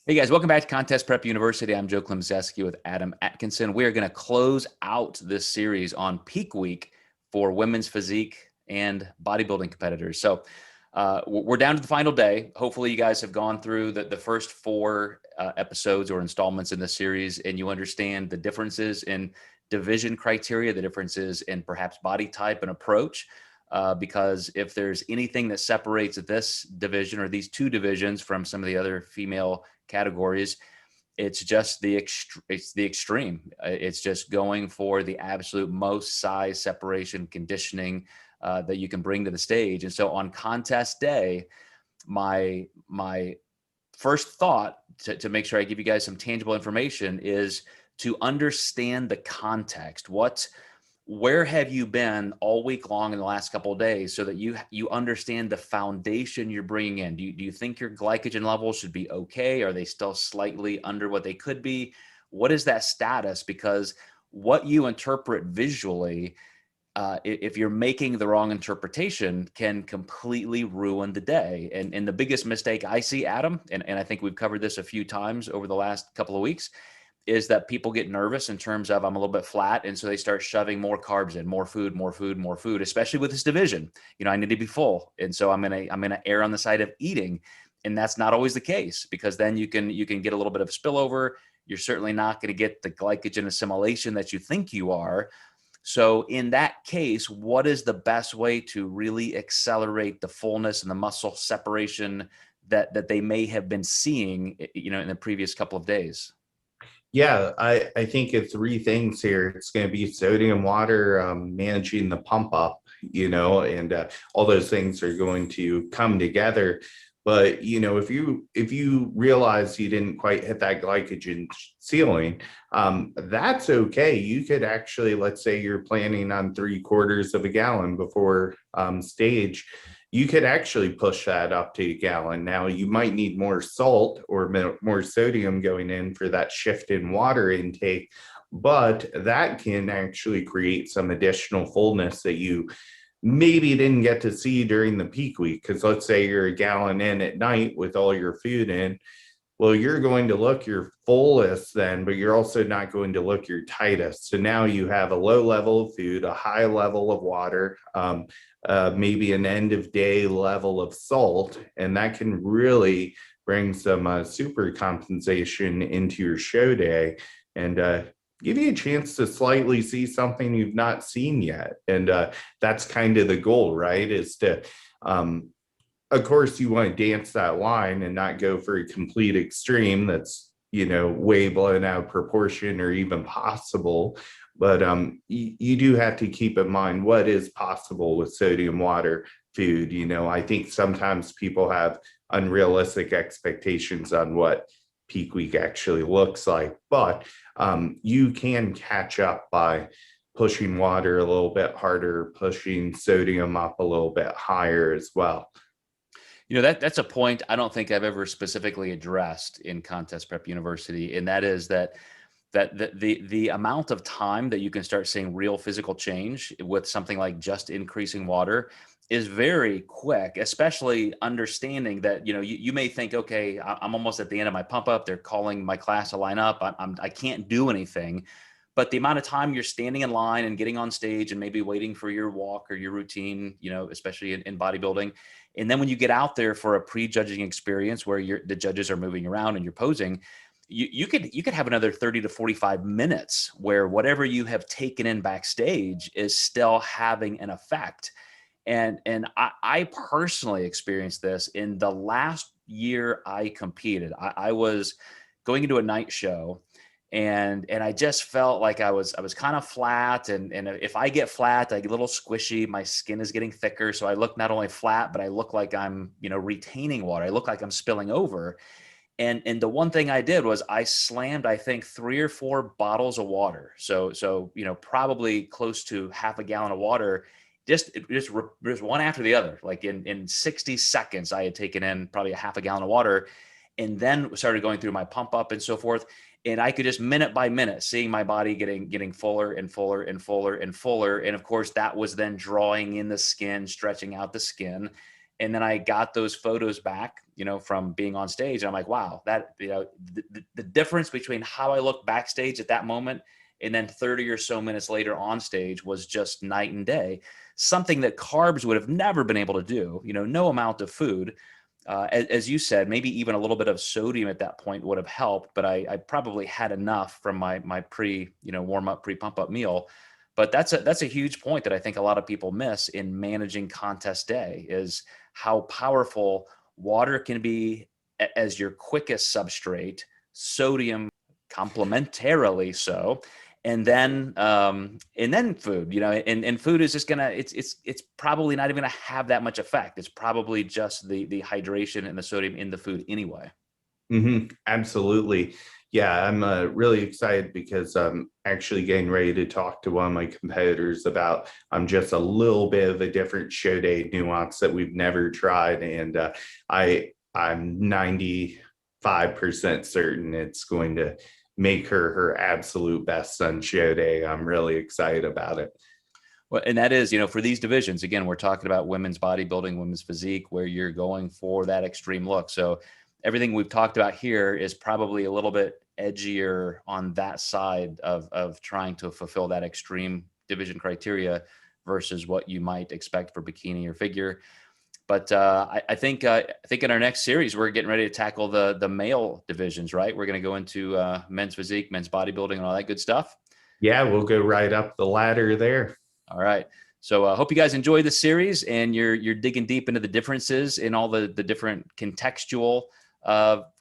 Hey guys, welcome back to Contest Prep University. I'm Joe Klemczewski with Adam Atkinson. We are going to close out this series on peak week for women's physique and bodybuilding competitors. So we're down to the final day. Hopefully you guys have gone through the first four episodes or installments in the series, and you understand the differences in division criteria, the differences in perhaps body type and approach. Because if there's anything that separates this division or these two divisions from some of the other female categories, it's just the extreme. It's just going for the absolute most size separation conditioning that you can bring to the stage. And so on contest day, my first thought to make sure I give you guys some tangible information is to understand the context. Where have you been all week long in the last couple of days, so that you understand the foundation you're bringing in? Do you think your glycogen levels should be okay? Are they still slightly under what they could be? What is that status? Because what you interpret visually, if you're making the wrong interpretation, can completely ruin the day. And the biggest mistake I see, Adam, and I think we've covered this a few times over the last couple of weeks, is that people get nervous in terms of I'm a little bit flat. And so they start shoving more carbs in, more food, especially with this division. I need to be full. And so I'm going to err on the side of eating. And that's not always the case, because then you can get a little bit of a spillover. You're certainly not going to get the glycogen assimilation that you think you are. So in that case, what is the best way to really accelerate the fullness and the muscle separation that they may have been seeing, in the previous couple of days? Yeah, I think it's three things here. It's going to be sodium, water, managing the pump up, and all those things are going to come together. But, if you realize you didn't quite hit that glycogen ceiling, that's okay. You could actually, let's say you're planning on 3/4 of a gallon before stage. You could actually push that up to a gallon. Now, you might need more salt or more sodium going in for that shift in water intake, but that can actually create some additional fullness that you maybe didn't get to see during the peak week. Because let's say you're a gallon in at night with all your food in. Well, you're going to look your fullest then, but you're also not going to look your tightest. So now you have a low level of food, a high level of water, maybe an end of day level of salt, and that can really bring some super compensation into your show day and give you a chance to slightly see something you've not seen yet. And that's kind of the goal, right? Is to of course, you want to dance that line and not go for a complete extreme that's, way blown out of proportion or even possible. But you do have to keep in mind what is possible with sodium, water, food. I think sometimes people have unrealistic expectations on what peak week actually looks like. But you can catch up by pushing water a little bit harder, pushing sodium up a little bit higher as well. That's a point I don't think I've ever specifically addressed in Contest Prep University, and that is that the amount of time that you can start seeing real physical change with something like just increasing water is very quick, especially understanding that, you may think, okay, I'm almost at the end of my pump up. They're calling my class to line up. I can't do anything. But the amount of time you're standing in line and getting on stage and maybe waiting for your walk or your routine, especially in bodybuilding. And then when you get out there for a pre-judging experience where the judges are moving around and you're posing, you could have another 30 to 45 minutes where whatever you have taken in backstage is still having an effect. And I personally experienced this in the last year I competed. I was going into a night show, and I just felt like I was kind of flat. And if I get flat, I get a little squishy. My skin is getting thicker. So I look not only flat, but I look like I'm, retaining water. I look like I'm spilling over. And the one thing I did was I slammed, I think, 3 or 4 bottles of water. So probably close to half a gallon of water, just one after the other. Like in 60 seconds, I had taken in probably a half a gallon of water, and then started going through my pump up and so forth. And I could just minute by minute seeing my body getting fuller and fuller and fuller and fuller. And of course, that was then drawing in the skin, stretching out the skin. And then I got those photos back, from being on stage. And I'm like, wow, that, the difference between how I look backstage at that moment and then 30 or so minutes later on stage was just night and day. Something that carbs would have never been able to do, no amount of food. As you said, maybe even a little bit of sodium at that point would have helped, but I probably had enough from my warm up, pre-pump up meal. But that's a huge point that I think a lot of people miss in managing contest day, is how powerful water can be as your quickest substrate, sodium complementarily so, and then food, and food is just gonna, it's probably not even gonna have that much effect. It's probably just the hydration and the sodium in the food anyway. Absolutely. Yeah, I'm really excited because I'm actually getting ready to talk to one of my competitors about just a little bit of a different show day nuance that we've never tried, and I'm 95% certain it's going to make her absolute best on show day. I'm really excited about it. Well, and that is, for these divisions, again, we're talking about women's bodybuilding, women's physique, where you're going for that extreme look. So everything we've talked about here is probably a little bit edgier on that side of trying to fulfill that extreme division criteria versus what you might expect for bikini or figure. But I think in our next series, we're getting ready to tackle the male divisions, right? We're going to go into men's physique, men's bodybuilding, and all that good stuff. Yeah, we'll go right up the ladder there. All right. So I hope you guys enjoy this series, and you're digging deep into the differences in all the different contextual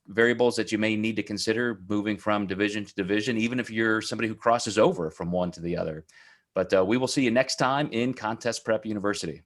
variables that you may need to consider moving from division to division, even if you're somebody who crosses over from one to the other. But we will see you next time in Contest Prep University.